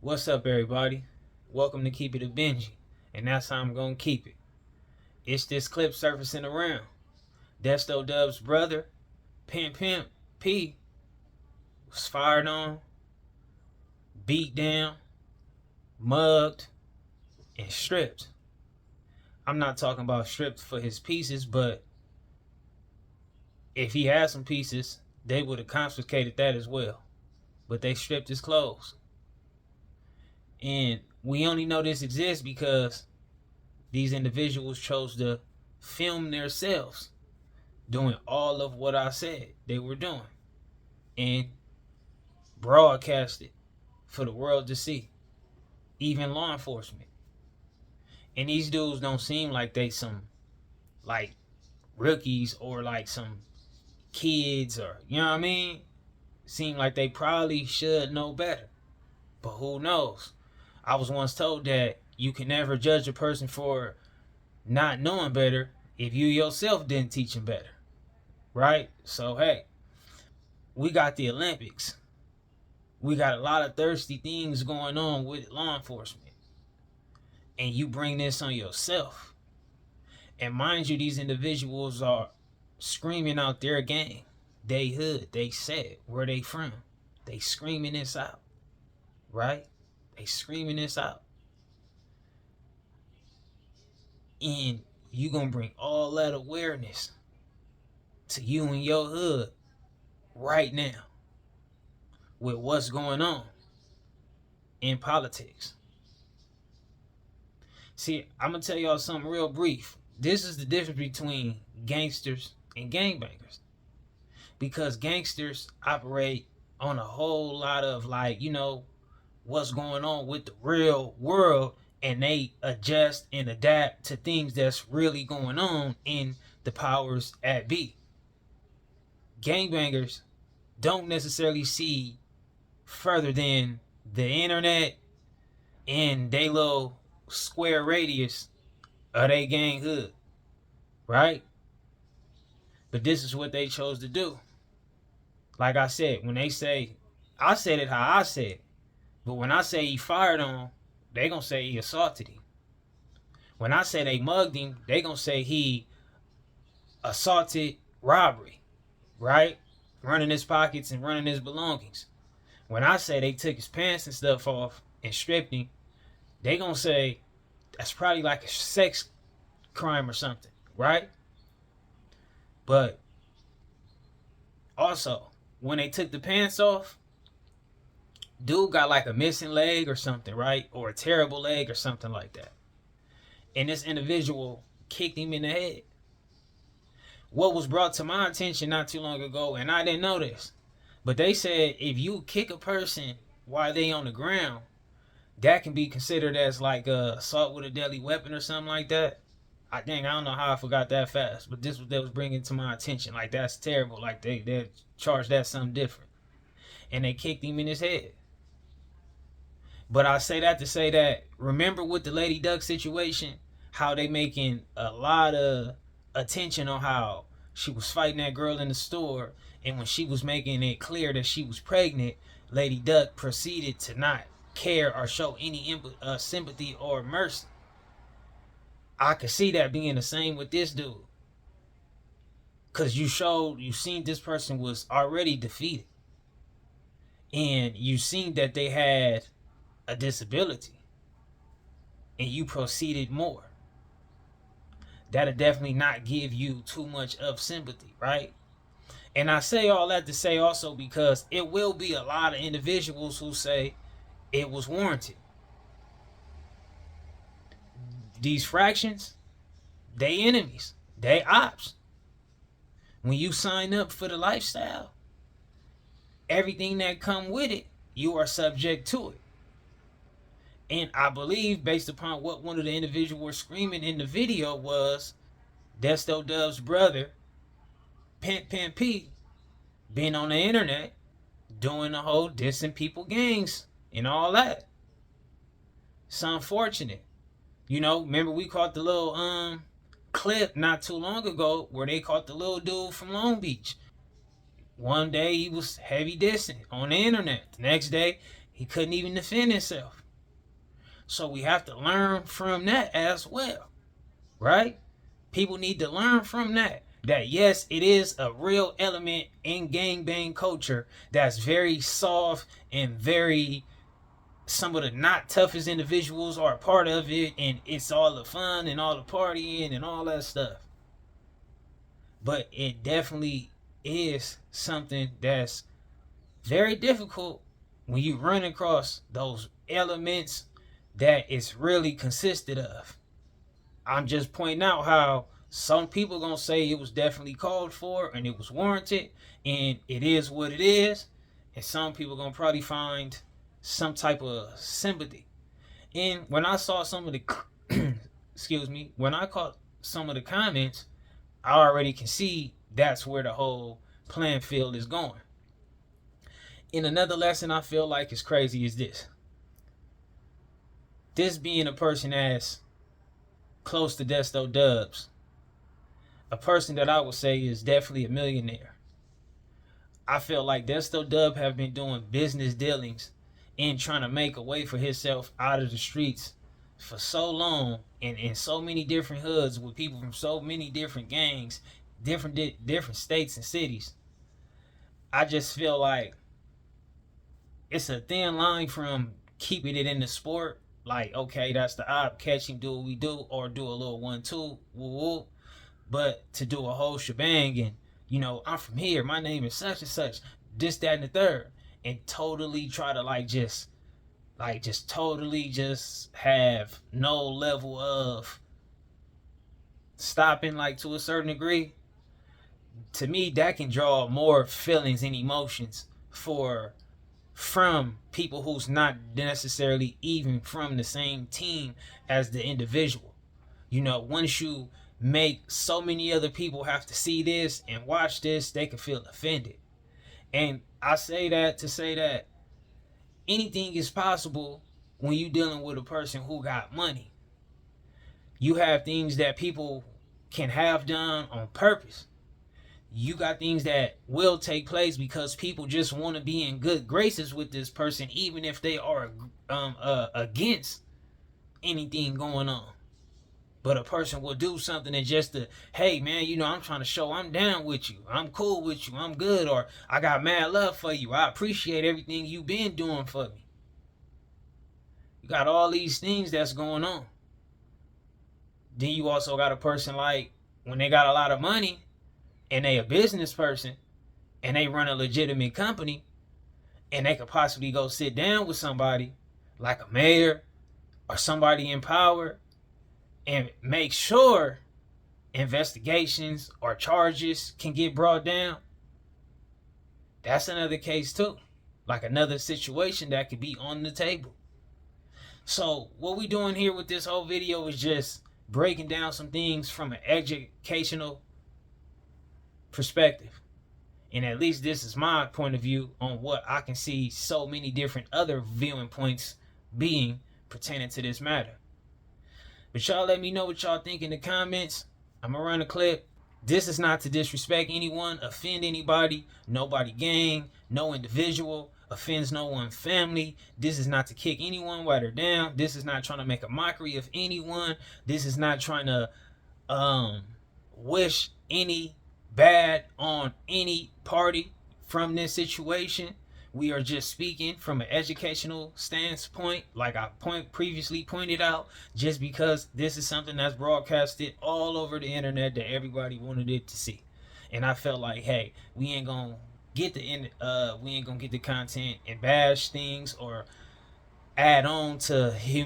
What's up, everybody? Welcome to Keep It a Benji, and that's how I'm gonna keep it. It's this clip surfacing around. Desto Dubb's brother, Pimp P, was fired on, beat down, mugged, and stripped. I'm not talking about stripped for his pieces, but if he had some pieces, they would have confiscated that as well. But they stripped his clothes. And we only know this exists because these individuals chose to film themselves doing all of what I said they were doing and broadcast it for the world to see, even law enforcement. And these dudes don't seem like they some like rookies or like some kids, or you know what I mean? Seem like they probably should know better. But who knows? I was once told that you can never judge a person for not knowing better if you yourself didn't teach them better. Right? So hey, we got the Olympics. We got a lot of thirsty things going on with law enforcement. And you bring this on yourself. And mind you, these individuals are screaming out their gang, they hood, they said, where they from. They screaming this out. Right? They screaming this out. And you gonna bring all that awareness to you and your hood right now with what's going on in politics. See, I'm gonna tell y'all something real brief. This is the difference between gangsters and gangbangers. Because gangsters operate on a whole lot of what's going on with the real world, and they adjust and adapt to things that's really going on in the powers at be. Gangbangers don't necessarily see further than the internet and they little square radius of they gang hood, right? But this is what they chose to do. Like I said, when they say, I said it how I said it, but when I say he fired on, they gonna say he assaulted him. When I say they mugged him, they gonna say he assaulted robbery, right? Running his pockets and running his belongings. When I say they took his pants and stuff off and stripped him, they gonna say that's probably like a sex crime or something, right? But also, when they took the pants off, dude got like a missing leg or something, right? Or a terrible leg or something like that. And this individual kicked him in the head. What was brought to my attention not too long ago, and I didn't know this, but they said if you kick a person while they on the ground, that can be considered as like assault with a deadly weapon or something like that. I don't know how I forgot that fast, but this was what they was bringing to my attention. Like, that's terrible. Like, they charged that something different. And they kicked him in his head. But I say that to say that, remember with the Lady Duck situation, how they making a lot of attention on how she was fighting that girl in the store, and when she was making it clear that she was pregnant, Lady Duck proceeded to not care or show any sympathy or mercy. I could see that being the same with this dude. Because you seen this person was already defeated. And you seen that they had a disability. And you proceeded more. That'll definitely not give you too much of sympathy, right? And I say all that to say also because it will be a lot of individuals who say it was warranted. These fractions, they enemies, they ops. When you sign up for the lifestyle, everything that come with it, you are subject to it. And I believe, based upon what one of the individuals were screaming in the video, was Desto Dubb's brother, Pimp P, being on the internet, doing the whole dissing people gangs and all that. It's unfortunate. You know, remember we caught the little clip not too long ago where they caught the little dude from Long Beach. One day he was heavy dissing on the internet. The next day He couldn't even defend himself. So we have to learn from that as well, right? People need to learn from that. That yes, it is a real element in gangbang culture that's very soft and very, some of the not toughest individuals are a part of it, and it's all the fun and all the partying and all that stuff. But it definitely is something that's very difficult when you run across those elements that it's really consisted of. I'm just pointing out how some people gonna say it was definitely called for and it was warranted and it is what it is, and some people gonna probably find some type of sympathy. And when I saw some of the excuse me, when I caught some of the comments, I already can see that's where the whole playing field is going. And another lesson I feel like is crazy is this. This being a person as close to Desto Dubbs, a person that I would say is definitely a millionaire. I feel like Desto Dubb have been doing business dealings and trying to make a way for himself out of the streets for so long, and in so many different hoods with people from so many different gangs, different states and cities. I just feel like it's a thin line from keeping it in the sport, like, okay, that's the op, catch him, do what we do, or do a little 1-2, woo-woo. But to do a whole shebang and, you know, I'm from here, my name is such and such, this, that, and the third, and totally try to just totally just have no level of stopping, like, to a certain degree. To me, that can draw more feelings and emotions from people who's not necessarily even from the same team as the individual. You know, once you make so many other people have to see this and watch this, they can feel offended. And I say that to say that anything is possible when you're dealing with a person who got money. You have things that people can have done on purpose. You got things that will take place because people just want to be in good graces with this person, even if they are against anything going on. But a person will do something and just to, hey man, you know, I'm trying to show I'm down with you, I'm cool with you, I'm good, or I got mad love for you, I appreciate everything you've been doing for me. You got all these things that's going on. Then you also got a person like, when they got a lot of money and they a business person and they run a legitimate company, and they could possibly go sit down with somebody like a mayor or somebody in power and make sure investigations or charges can get brought down. That's another case too, like another situation that could be on the table. So what we doing here with this whole video is just breaking down some things from an educational perspective. And at least this is my point of view on what I can see so many different other viewing points being pertaining to this matter. But y'all let me know what y'all think in the comments. I'm gonna run a clip. This is not to disrespect anyone, offend anybody, nobody gang, no individual, offends no one family. This is not to kick anyone while they're down. This is not trying to make a mockery of anyone. This is not trying to wish any bad on any party from this situation. We are just speaking from an educational standpoint, like I previously pointed out, just because this is something that's broadcasted all over the internet that everybody wanted it to see. And I felt like, hey, we ain't gonna get the content and bash things or add on to you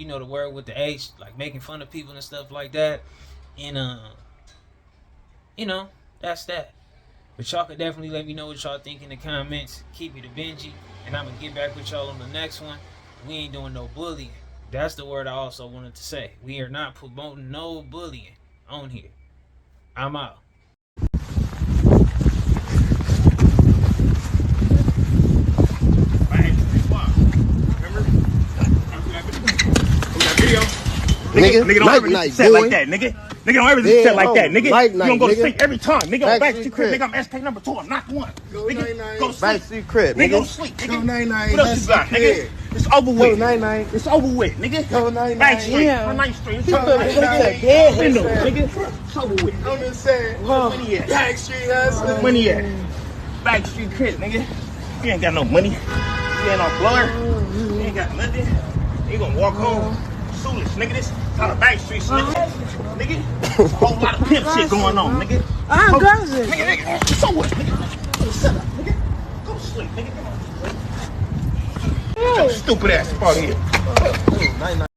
know the word with the H, like making fun of people and stuff like that. And you know, that's that. But y'all could definitely let me know what y'all think in the comments. Keep it a Benji, and I'm gonna get back with y'all on the next one. We ain't doing no bullying. That's the word I also wanted to say. We are not promoting no bullying on here. I'm out. Nigga, don't ever get upset like that, nigga. Nigga, don't ever do shit like that, nigga. Light You night, don't go to nigga. sleep every time. Nigga, on Backstreet Backstreet Crib. Crib. Nigga, I'm SK number 2. I'm not one. Go Nigga, night-night. go sleep. Backstreet Crib, Nigga, go nigga. sleep, nigga. Go night-night. What else you got, nigga? It's over with. Go night-night. It's over with, nigga. Go night-night. Backstreet. Yeah. On 9th Street. It's Go over with. night-night. Nigga. It's over with. I'm just saying. Money at? Backstreet Hustler. Money at? Backstreet Crib, nigga. You ain't got no money. You ain't on blower. You ain't got nothing. You gonna walk home. Foolish, nigga. This out of Backstreet, nigga. A whole lot of pimp shit going on, nigga. I'm cousin. Nigga, so what, nigga? Shut up, nigga. Go to sleep, nigga. Come on. Get your stupid ass out of here. Night-night.